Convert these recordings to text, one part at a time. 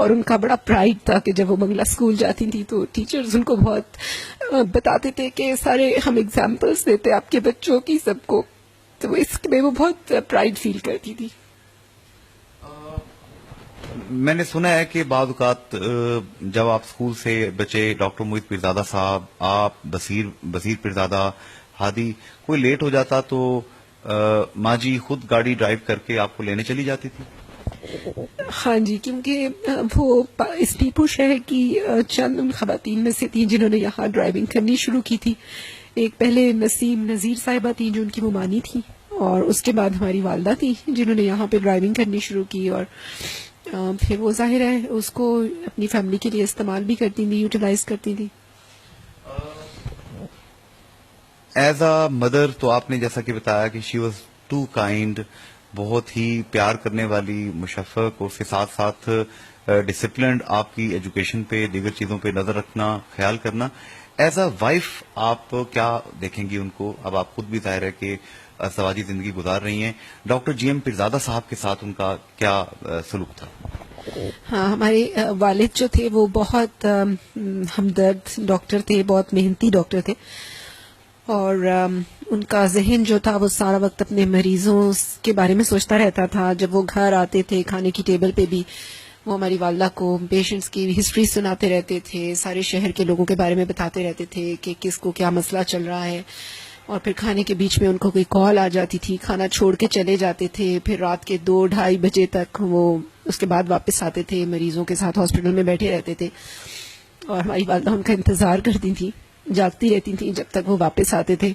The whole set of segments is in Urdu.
اور ان کا بڑا پرائڈ تھا کہ جب وہ بنگلہ اسکول جاتی تھی تو ٹیچرز ان کو بہت بتاتے تھے کہ سارے ہم ایگزامپلس دیتے آپ کے بچوں کی سب کو، تو اس میں وہ بہت پرائڈ فیل کرتی تھی. میں نے سنا ہے کہ بعض اوقات جب آپ اسکول سے بچے، ڈاکٹر موہت پیرزادہ صاحب، آپ بصیر پیرزادہ، ہادی، کوئی لیٹ ہو جاتا تو ماں جی خود گاڑی ڈرائیو کر کے آپ کو لینے چلی جاتی تھی؟ ہاں جی، کیونکہ وہ اس پیپور شہر کی چند ان خواتین میں سے تھیں جنہوں نے یہاں ڈرائیونگ کرنی شروع کی تھی. ایک پہلے نسیم نذیر صاحبہ تھیں جو ان کی ممانی تھی، اور اس کے بعد ہماری والدہ تھی جنہوں نے یہاں پہ ڈرائیونگ کرنی شروع کی، اور پھر وہ ظاہر ہے اس کو اپنی فیملی کے لیے استعمال بھی کرتی تھی، یوٹیلائز کرتی تھی. ایز اے مدر تو آپ نے جیسا کہ بتایا کہ شی واز ٹو کائنڈ، بہت ہی پیار کرنے والی، مشفق، اور اس کے ساتھ ساتھ ڈسپلنڈ، آپ کی ایجوکیشن پہ، دیگر چیزوں پہ نظر رکھنا، خیال کرنا. ایز اے وائف آپ کیا دیکھیں گی ان کو؟ اب آپ خود بھی ظاہر ہے کہ ازدواجی زندگی گزار رہی ہیں. ڈاکٹر جی ایم پیرزادہ صاحب کے ساتھ ان کا کیا سلوک تھا؟ ہاں، ہمارے والد جو تھے وہ بہت ہمدرد ڈاکٹر تھے، بہت محنتی ڈاکٹر تھے، اور ان کا ذہن جو تھا وہ سارا وقت اپنے مریضوں کے بارے میں سوچتا رہتا تھا. جب وہ گھر آتے تھے کھانے کی ٹیبل پہ بھی وہ ہماری والدہ کو پیشنٹس کی ہسٹری سناتے رہتے تھے، سارے شہر کے لوگوں کے بارے میں بتاتے رہتے تھے کہ کس کو کیا مسئلہ چل رہا ہے. اور پھر کھانے کے بیچ میں ان کو کوئی کال آ جاتی تھی، کھانا چھوڑ کے چلے جاتے تھے، پھر رات کے 2-2:30 بجے تک وہ اس کے بعد واپس آتے تھے، مریضوں کے ساتھ ہاسپٹل میں بیٹھے رہتے تھے، اور ہماری والدہ ان کا انتظار کرتی تھی، جاگتی رہتی تھیں جب تک وہ واپس آتے تھے.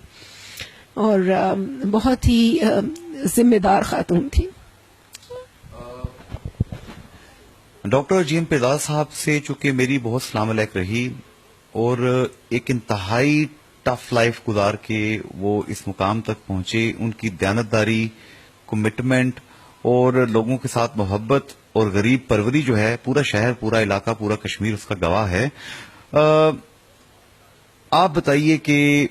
اور بہت ہی ذمہ دار خاتون تھی. ڈاکٹر جی ایم پیرزادہ صاحب سے چونکہ میری بہت سلام علیک رہی، اور ایک انتہائی ٹف لائف گزار کے وہ اس مقام تک پہنچے. ان کی دیانتداری، کمٹمنٹ، اور لوگوں کے ساتھ محبت اور غریب پروری جو ہے، پورا شہر، پورا علاقہ، پورا کشمیر اس کا گواہ ہے. آپ بتائیے کہ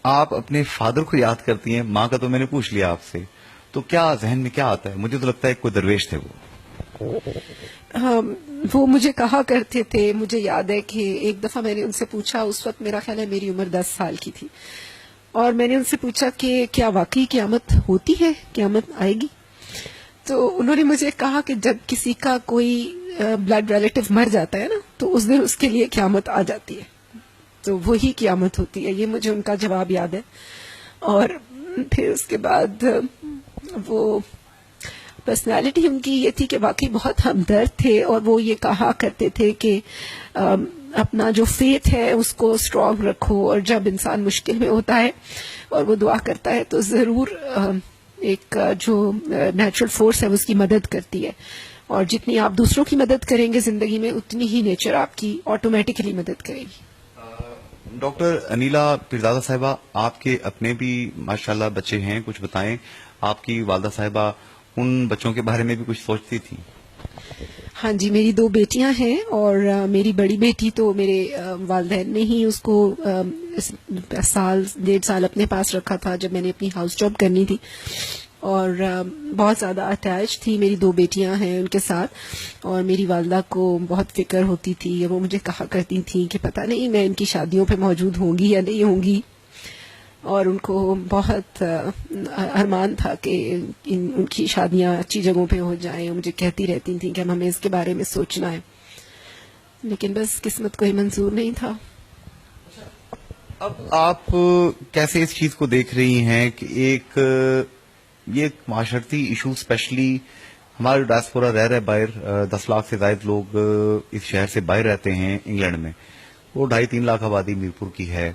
آپ اپنے فادر کو یاد کرتی ہیں، ماں کا تو میں نے پوچھ لیا آپ سے، تو کیا ذہن میں کیا آتا ہے؟ مجھے تو لگتا ہے کوئی درویش تھے وہ. وہ مجھے کہا کرتے تھے، مجھے یاد ہے کہ ایک دفعہ میں نے ان سے پوچھا، اس وقت میرا خیال ہے میری عمر 10 سال کی تھی، اور میں نے ان سے پوچھا کہ کیا واقعی قیامت ہوتی ہے، قیامت آئے گی؟ تو انہوں نے مجھے کہا کہ جب کسی کا کوئی بلڈ ریلیٹو مر جاتا ہے نا تو اس دن اس کے لیے قیامت آ جاتی ہے، تو وہی قیامت ہوتی ہے. یہ مجھے ان کا جواب یاد ہے. اور پھر اس کے بعد وہ پرسنالٹی ان کی یہ تھی کہ واقعی بہت ہمدرد تھے، اور وہ یہ کہا کرتے تھے کہ اپنا جو فیتھ ہے اس کو اسٹرانگ رکھو، اور جب انسان مشکل میں ہوتا ہے اور وہ دعا کرتا ہے تو ضرور ایک جو نیچرل فورس ہے اس کی مدد کرتی ہے، اور جتنی آپ دوسروں کی مدد کریں گے زندگی میں اتنی ہی نیچر آپ کی آٹومیٹکلی مدد کرے گی. ڈاکٹر انیلا پیرزادہ صاحبہ، آپ کے اپنے بھی ماشاءاللہ بچے ہیں، کچھ بتائیں. آپ کی والدہ صاحبہ ان بچوں کے بارے میں بھی کچھ سوچتی تھی؟ ہاں جی، میری 2 بیٹیاں ہیں، اور میری بڑی بیٹی تو میرے والدین نے ہی اس کو 1.5 سال اپنے پاس رکھا تھا جب میں نے اپنی ہاؤس جاب کرنی تھی، اور بہت زیادہ اٹیچ تھی. میری 2 بیٹیاں ہیں ان کے ساتھ، اور میری والدہ کو بہت فکر ہوتی تھی. وہ مجھے کہا کرتی تھیں کہ پتہ نہیں میں ان کی شادیوں پہ موجود ہوں گی یا نہیں ہوں گی، اور ان کو بہت ارمان تھا کہ ان کی شادیاں اچھی جگہوں پہ ہو جائیں. مجھے کہتی رہتی تھیں کہ اب ہمیں اس کے بارے میں سوچنا ہے، لیکن بس قسمت کو ہی منظور نہیں تھا. اب آپ کیسے اس چیز کو دیکھ رہی ہیں کہ یہ معاشرتی ایشو، اسپیشلی ہمارے ڈائسپورا رہ رہے باہر، 10 لاکھ سے زائد لوگ اس شہر سے باہر رہتے ہیں انگلینڈ میں، وہ 2.5-3 لاکھ آبادی میرپور کی ہے،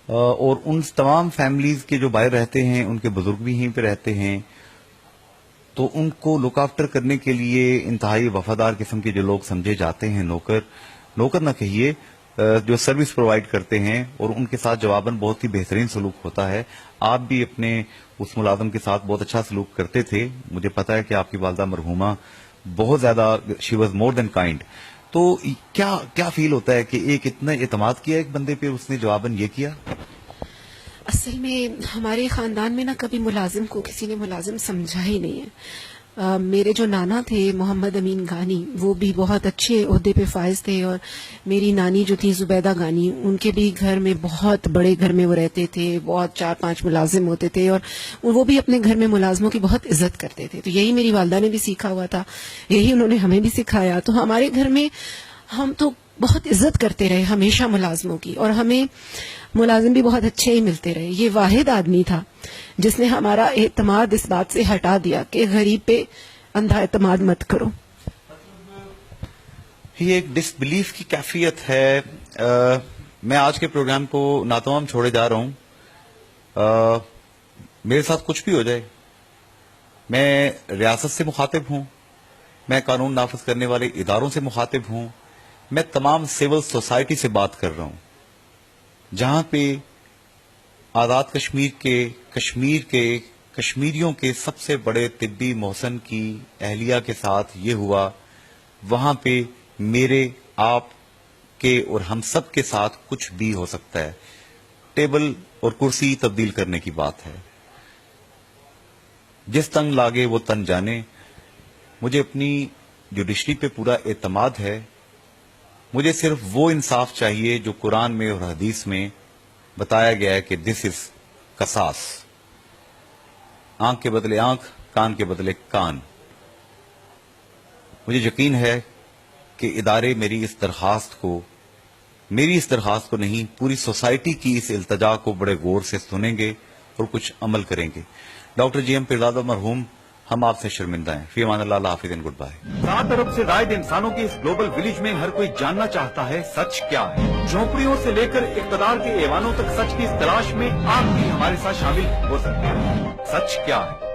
اور ان تمام فیملیز کے جو باہر رہتے ہیں ان کے بزرگ بھی یہیں پہ رہتے ہیں، تو ان کو لک آفٹر کرنے کے لیے انتہائی وفادار قسم کے جو لوگ سمجھے جاتے ہیں، نوکر نہ کہیے، جو سروس پرووائڈ کرتے ہیں، اور ان کے ساتھ جواباً بہت ہی بہترین سلوک ہوتا ہے. آپ بھی اپنے اس ملازم کے ساتھ بہت اچھا سلوک کرتے تھے. مجھے پتا ہے کہ آپ کی والدہ مرحومہ بہت زیادہ، she was more then kind. تو کیا فیل ہوتا ہے کہ ایک اتنا اعتماد کیا ایک بندے پہ، اس نے جواباً یہ کیا؟ اصل میں ہمارے خاندان میں نا کبھی ملازم کو کسی نے ملازم سمجھا ہی نہیں ہے. میرے جو نانا تھے محمد امین گانی وہ بھی بہت اچھے عہدے پہ فائز تھے، اور میری نانی جو تھی زبیدہ گانی ان کے بھی گھر میں بہت بڑے گھر میں وہ رہتے تھے، بہت 4-5 ملازم ہوتے تھے، اور وہ بھی اپنے گھر میں ملازموں کی بہت عزت کرتے تھے. تو یہی میری والدہ نے بھی سیکھا ہوا تھا، یہی انہوں نے ہمیں بھی سکھایا. تو ہمارے گھر میں ہم تو بہت عزت کرتے رہے ہمیشہ ملازموں کی، اور ہمیں ملازم بھی بہت اچھے ہی ملتے رہے. یہ واحد آدمی تھا جس نے ہمارا اعتماد اس بات سے ہٹا دیا کہ غریب پہ اندھا اعتماد مت کرو. یہ ایک ڈس بلیف کی کیفیت ہے. میں آج کے پروگرام کو ناتمام چھوڑے جا رہا ہوں. میرے ساتھ کچھ بھی ہو جائے، میں ریاست سے مخاطب ہوں، میں قانون نافذ کرنے والے اداروں سے مخاطب ہوں، میں تمام سول سوسائٹی سے بات کر رہا ہوں. جہاں پہ آزاد کشمیر کے کشمیریوں کے سب سے بڑے طبی محسن کی اہلیہ کے ساتھ یہ ہوا، وہاں پہ میرے، آپ کے اور ہم سب کے ساتھ کچھ بھی ہو سکتا ہے. ٹیبل اور کرسی تبدیل کرنے کی بات ہے. جس تنگ لاگے وہ تن جانے. مجھے اپنی جوڈیشری پہ پورا اعتماد ہے. مجھے صرف وہ انصاف چاہیے جو قرآن میں اور حدیث میں بتایا گیا ہے کہ دس از قصاص. آنکھ کے بدلے آنکھ، کان کے بدلے کان. مجھے یقین ہے کہ ادارے میری اس درخواست کو نہیں، پوری سوسائٹی کی اس التجا کو بڑے غور سے سنیں گے اور کچھ عمل کریں گے. ڈاکٹر جی ایم پیرزادہ مرحوم، ہم آپ سے شرمندہ ہیں. فی امان اللہ، اللہ حافظ، گڈ بائے. 7 ارب سے زائد انسانوں کے اس گلوبل ولیج میں ہر کوئی جاننا چاہتا ہے سچ کیا ہے. جھونپڑیوں سے لے کر اقتدار کے ایوانوں تک سچ کی اس تلاش میں آپ بھی ہمارے ساتھ شامل ہو سکتے ہیں. سچ کیا ہے؟